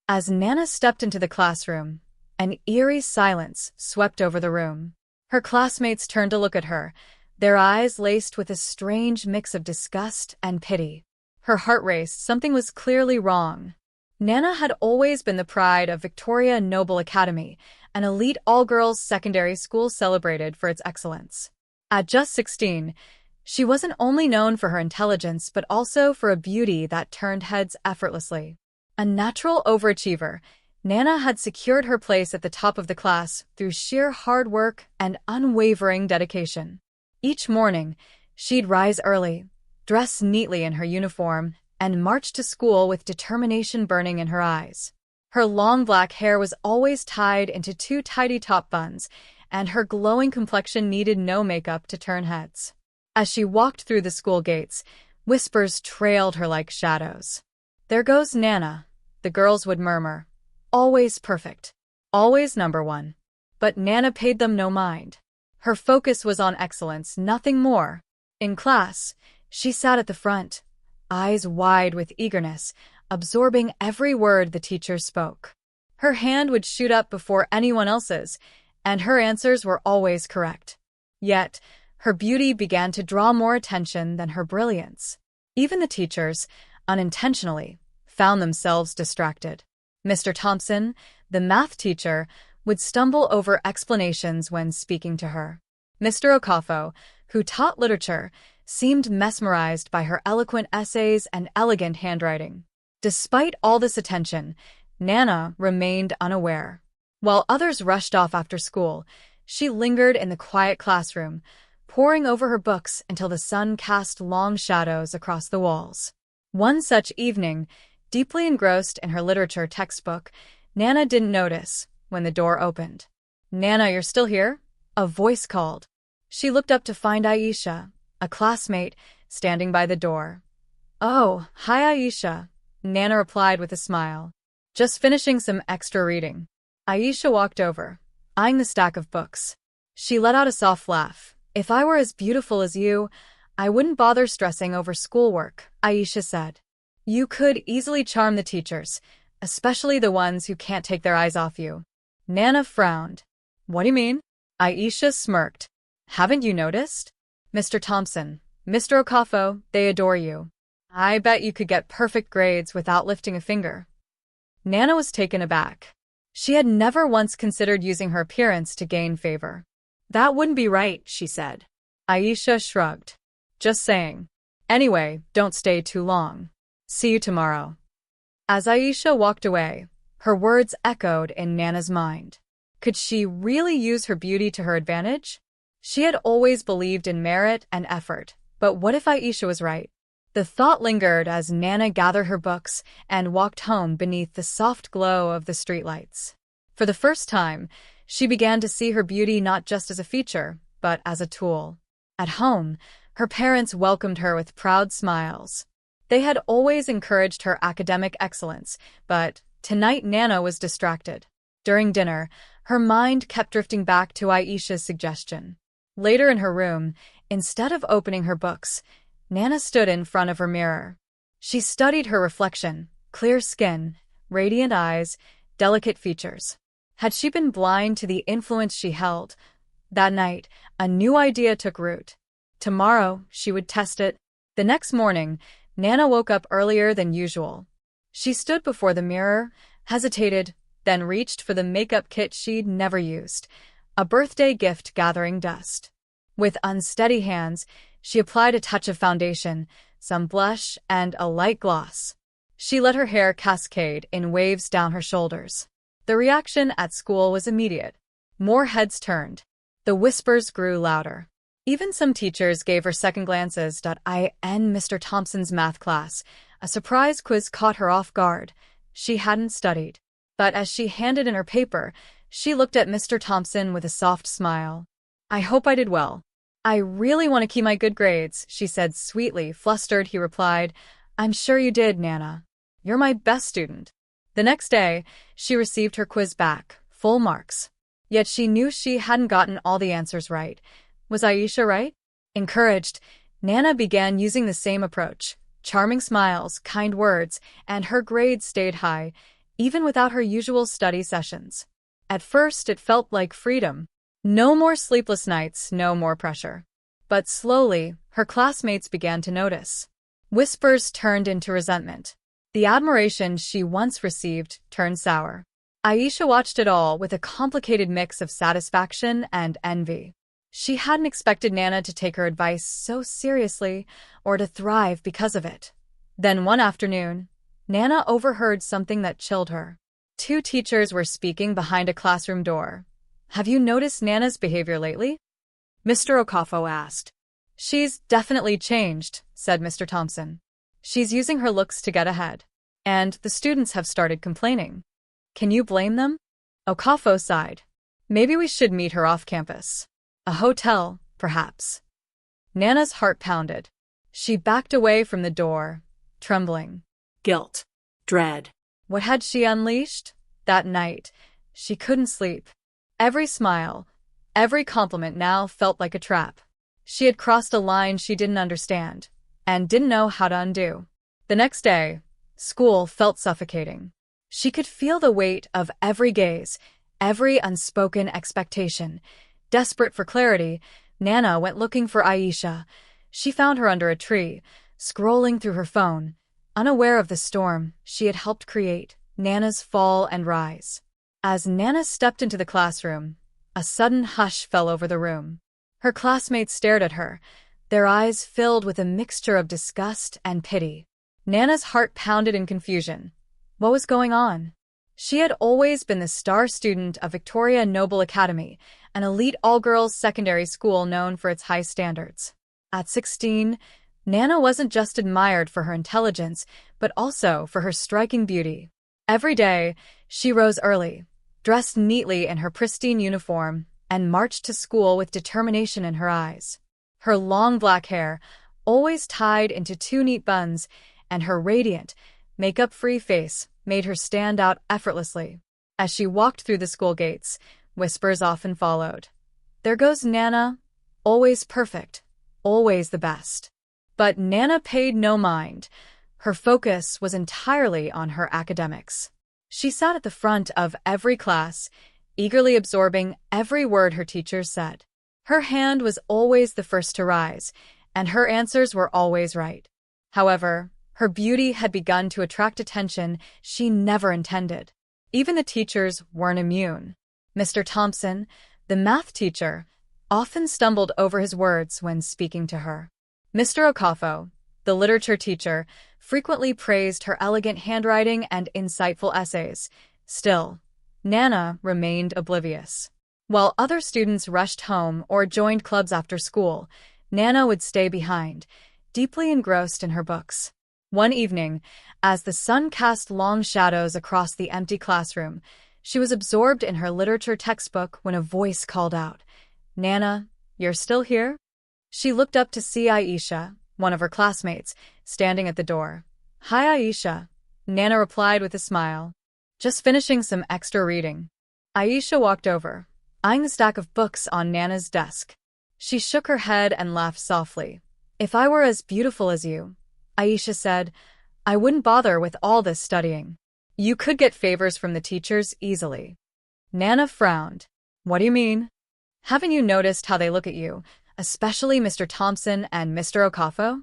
As Nana stepped into the classroom, an eerie silence swept over the room. Her classmates turned to look at her, their eyes laced with a strange mix of disgust and pity. Her heart raced. Something was clearly wrong. Nana had always been the pride of Victoria Noble Academy, an elite all-girls secondary school celebrated for its excellence. At just 16, she wasn't only known for her intelligence but also for a beauty that turned heads effortlessly. A natural overachiever, Nana had secured her place at the top of the class through sheer hard work and unwavering dedication. Each morning, she'd rise early, dress neatly in her uniform, and march to school with determination burning in her eyes. Her long black hair was always tied into two tidy top buns, and her glowing complexion needed no makeup to turn heads. As she walked through the school gates, whispers trailed her like shadows. "There goes Nana," the girls would murmur. "Always perfect. Always number one." But Nana paid them no mind. Her focus was on excellence, nothing more. In class, she sat at the front, eyes wide with eagerness, absorbing every word the teacher spoke. Her hand would shoot up before anyone else's, and her answers were always correct. Yet, her beauty began to draw more attention than her brilliance. Even the teachers, unintentionally, found themselves distracted. Mr. Thompson, the math teacher, would stumble over explanations when speaking to her. Mr. Okafo, who taught literature, seemed mesmerized by her eloquent essays and elegant handwriting. Despite all this attention, Nana remained unaware. While others rushed off after school, she lingered in the quiet classroom, poring over her books until the sun cast long shadows across the walls. One such evening, deeply engrossed in her literature textbook, Nana didn't notice when the door opened. "Nana, you're still here?" a voice called. She looked up to find Aisha, a classmate, standing by the door. "Oh, hi Aisha," Nana replied with a smile. "Just finishing some extra reading." Aisha walked over, eyeing the stack of books. She let out a soft laugh. "If I were as beautiful as you, I wouldn't bother stressing over schoolwork," Aisha said. "You could easily charm the teachers, especially the ones who can't take their eyes off you." Nana frowned. "What do you mean?" Aisha smirked. "Haven't you noticed? Mr. Thompson, Mr. Okafo, they adore you. I bet you could get perfect grades without lifting a finger." Nana was taken aback. She had never once considered using her appearance to gain favor. "That wouldn't be right," she said. Aisha shrugged. "Just saying. Anyway, don't stay too long. See you tomorrow." As Aisha walked away, her words echoed in Nana's mind. Could she really use her beauty to her advantage? She had always believed in merit and effort, but what if Aisha was right? The thought lingered as Nana gathered her books and walked home beneath the soft glow of the streetlights. For the first time, she began to see her beauty not just as a feature, but as a tool. At home, her parents welcomed her with proud smiles. They had always encouraged her academic excellence, but tonight Nana was distracted. During dinner, her mind kept drifting back to Aisha's suggestion. Later in her room, instead of opening her books, Nana stood in front of her mirror. She studied her reflection, clear skin, radiant eyes, delicate features. Had she been blind to the influence she held? That night, a new idea took root. Tomorrow, she would test it. The next morning, Nana woke up earlier than usual. She stood before the mirror, hesitated, then reached for the makeup kit she'd never used, a birthday gift gathering dust. With unsteady hands, she applied a touch of foundation, some blush, and a light gloss. She let her hair cascade in waves down her shoulders. The reaction at school was immediate. More heads turned. The whispers grew louder. Even some teachers gave her second glances. In Mr. Thompson's math class, a surprise quiz caught her off guard. She hadn't studied. But as she handed in her paper, she looked at Mr. Thompson with a soft smile. "I hope I did well." "I really want to keep my good grades," she said sweetly. Flustered, he replied, "I'm sure you did, Nana. You're my best student." The next day, she received her quiz back, full marks. Yet she knew she hadn't gotten all the answers right. Was Aisha right? Encouraged, Nana began using the same approach. Charming smiles, kind words, and her grades stayed high, even without her usual study sessions. At first, it felt like freedom. No more sleepless nights, no more pressure. But slowly, her classmates began to notice. Whispers turned into resentment. The admiration she once received turned sour. Aisha watched it all with a complicated mix of satisfaction and envy. She hadn't expected Nana to take her advice so seriously or to thrive because of it. Then one afternoon, Nana overheard something that chilled her. Two teachers were speaking behind a classroom door. "Have you noticed Nana's behavior lately?" Mr. Okafo asked. "She's definitely changed," said Mr. Thompson. "She's using her looks to get ahead. And the students have started complaining. Can you blame them?" Okafo sighed. "Maybe we should meet her off campus. A hotel, perhaps." Nana's heart pounded. She backed away from the door, trembling. Guilt. Dread. What had she unleashed? That night, she couldn't sleep. Every smile, every compliment now felt like a trap. She had crossed a line she didn't understand, and didn't know how to undo. The next day, school felt suffocating. She could feel the weight of every gaze, every unspoken expectation. Desperate for clarity, Nana went looking for Aisha. She found her under a tree, scrolling through her phone, unaware of the storm she had helped create, Nana's fall and rise. As Nana stepped into the classroom, a sudden hush fell over the room. Her classmates stared at her, their eyes filled with a mixture of disgust and pity. Nana's heart pounded in confusion. What was going on? She had always been the star student of Victoria Noble Academy, an elite all-girls secondary school known for its high standards. At 16, Nana wasn't just admired for her intelligence, but also for her striking beauty. Every day, she rose early, dressed neatly in her pristine uniform, and marched to school with determination in her eyes. Her long black hair, always tied into two neat buns, and her radiant, makeup-free face made her stand out effortlessly. As she walked through the school gates, whispers often followed. "There goes Nana, always perfect, always the best." But Nana paid no mind. Her focus was entirely on her academics. She sat at the front of every class, eagerly absorbing every word her teachers said. Her hand was always the first to rise, and her answers were always right. However, her beauty had begun to attract attention she never intended. Even the teachers weren't immune. Mr. Thompson, the math teacher, often stumbled over his words when speaking to her. Mr. Okafo, the literature teacher, frequently praised her elegant handwriting and insightful essays. Still, Nana remained oblivious. While other students rushed home or joined clubs after school, Nana would stay behind, deeply engrossed in her books. One evening, as the sun cast long shadows across the empty classroom, she was absorbed in her literature textbook when a voice called out, "Nana, you're still here?" She looked up to see Aisha, one of her classmates, standing at the door. "Hi, Aisha," Nana replied with a smile. "Just finishing some extra reading." Aisha walked over, eyeing the stack of books on Nana's desk. She shook her head and laughed softly. "If I were as beautiful as you," Aisha said, "I wouldn't bother with all this studying. You could get favors from the teachers easily." Nana frowned. "What do you mean?" "Haven't you noticed how they look at you, especially Mr. Thompson and Mr. Okafo?"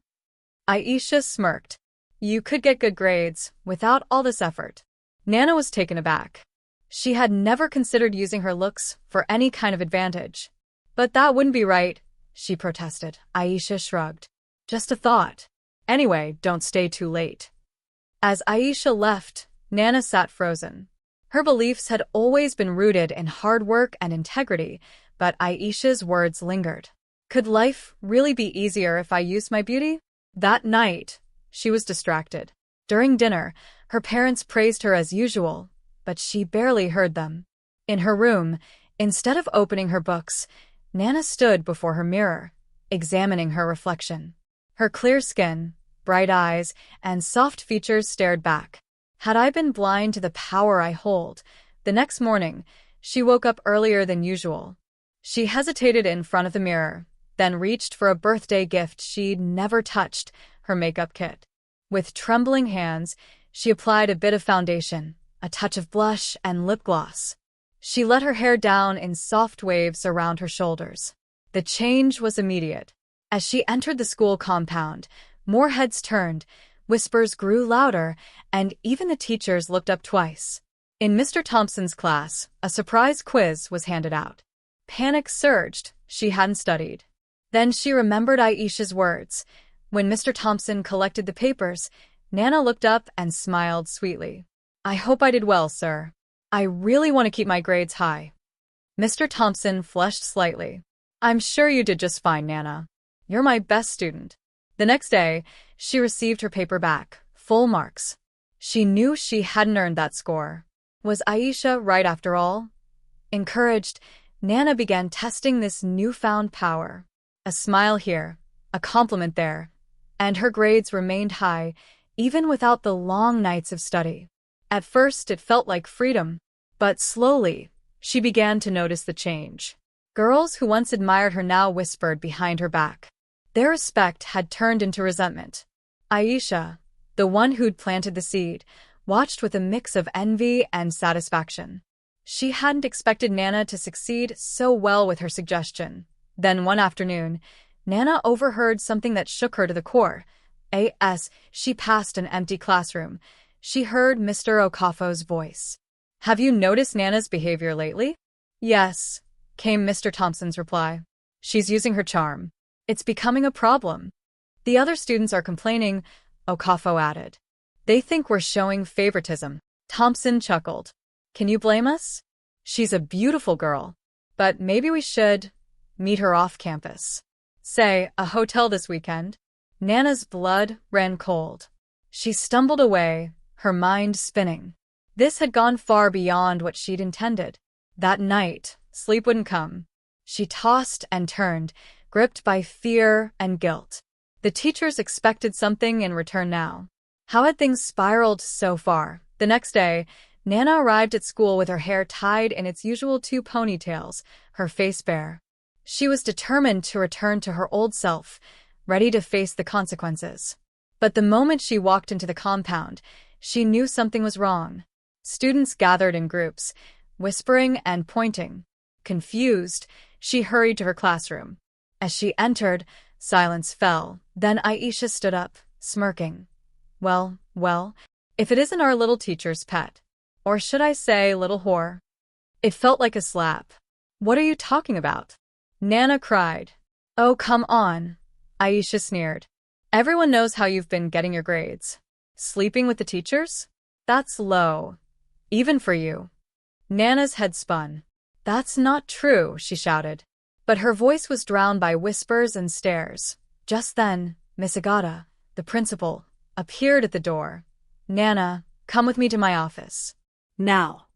Aisha smirked. "You could get good grades without all this effort." Nana was taken aback. She had never considered using her looks for any kind of advantage. "But that wouldn't be right," she protested. Aisha shrugged. "Just a thought. Anyway, don't stay too late." As Aisha left, Nana sat frozen. Her beliefs had always been rooted in hard work and integrity, but Aisha's words lingered. Could life really be easier if I used my beauty? That night, she was distracted. During dinner, her parents praised her as usual, but she barely heard them. In her room, instead of opening her books, Nana stood before her mirror, examining her reflection. Her clear skin, bright eyes, and soft features stared back. Had I been blind to the power I hold? The next morning, she woke up earlier than usual. She hesitated in front of the mirror, then reached for a birthday gift she'd never touched, her makeup kit. With trembling hands, she applied a bit of foundation, a touch of blush and lip gloss. She let her hair down in soft waves around her shoulders. The change was immediate. As she entered the school compound, more heads turned, whispers grew louder, and even the teachers looked up twice. In Mr. Thompson's class, a surprise quiz was handed out. Panic surged. She hadn't studied. Then she remembered Aisha's words. When Mr. Thompson collected the papers, Nana looked up and smiled sweetly. "I hope I did well, sir. I really want to keep my grades high." Mr. Thompson flushed slightly. "I'm sure you did just fine, Nana. You're my best student." The next day, she received her paper back, full marks. She knew she hadn't earned that score. Was Aisha right after all? Encouraged, Nana began testing this newfound power. A smile here, a compliment there, and her grades remained high, even without the long nights of study. At first, it felt like freedom, but slowly, she began to notice the change. Girls who once admired her now whispered behind her back. Their respect had turned into resentment. Aisha, the one who'd planted the seed, watched with a mix of envy and satisfaction. She hadn't expected Nana to succeed so well with her suggestion. Then one afternoon, Nana overheard something that shook her to the core. As she passed an empty classroom, she heard Mr. Okafo's voice. "Have you noticed Nana's behavior lately?" "Yes," came Mr. Thompson's reply. "She's using her charm. It's becoming a problem. The other students are complaining," Okafo added. "They think we're showing favoritism." Thompson chuckled. "Can you blame us? She's a beautiful girl. But maybe we should meet her off campus. Say, a hotel this weekend." Nana's blood ran cold. She stumbled away, her mind spinning. This had gone far beyond what she'd intended. That night, sleep wouldn't come. She tossed and turned, gripped by fear and guilt. The teachers expected something in return now. How had things spiraled so far? The next day, Nana arrived at school with her hair tied in its usual 2 ponytails, her face bare. She was determined to return to her old self, ready to face the consequences. But the moment she walked into the compound, she knew something was wrong. Students gathered in groups, whispering and pointing. Confused, she hurried to her classroom. As she entered, silence fell. Then Aisha stood up, smirking. Well, if it isn't our little teacher's pet. Or should I say little whore? It felt like a slap. "What are you talking about?" Nana cried. "Oh, come on," Aisha sneered. "Everyone knows how you've been getting your grades. Sleeping with the teachers? That's low. Even for you." Nana's head spun. "That's not true," she shouted. But her voice was drowned by whispers and stares. Just then, Miss Agata, the principal, appeared at the door. "Nana, come with me to my office. Now."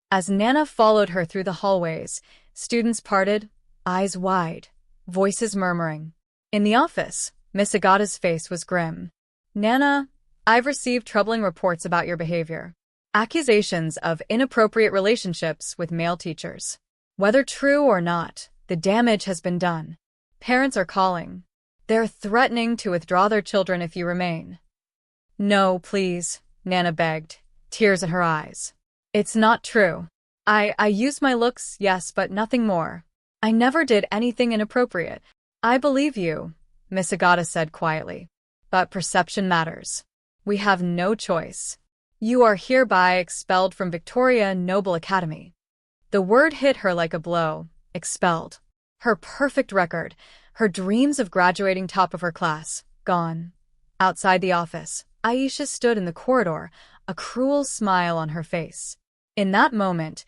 As Nana followed her through the hallways, students parted, eyes wide, voices murmuring. In the office, Miss Agata's face was grim. "Nana, I've received troubling reports about your behavior. Accusations of inappropriate relationships with male teachers. Whether true or not, the damage has been done. Parents are calling. They're threatening to withdraw their children if you remain." "No, please," Nana begged, tears in her eyes. "It's not true. I used my looks, yes, but nothing more. I never did anything inappropriate." "I believe you," Miss Agata said quietly. "But perception matters. We have no choice. You are hereby expelled from Victoria Noble Academy." The word hit her like a blow. Expelled. Her perfect record, her dreams of graduating top of her class, gone. Outside the office, Aisha stood in the corridor, a cruel smile on her face. In that moment,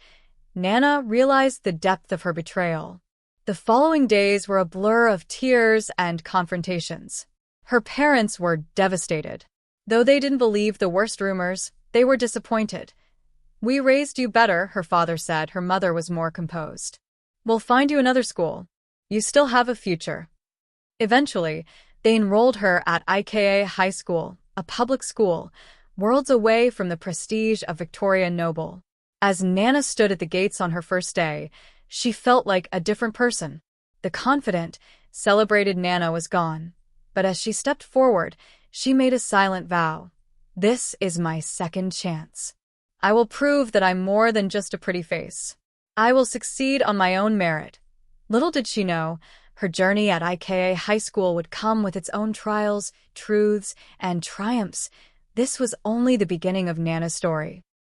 Nana realized the depth of her betrayal. The following days were a blur of tears and confrontations. Her parents were devastated. Though they didn't believe the worst rumors, they were disappointed. "We raised you better," her father said. Her mother was more composed. "We'll find you another school. You still have a future." Eventually, they enrolled her at IKA High School, a public school, worlds away from the prestige of Victoria Noble. As Nana stood at the gates on her first day, she felt like a different person. The confident, celebrated Nana was gone. But as she stepped forward, she made a silent vow. "This is my second chance. I will prove that I'm more than just a pretty face. I will succeed on my own merit. Little did she know, her journey at IKA High School would come with its own trials, truths, and triumphs. This was only the beginning of Nana's story.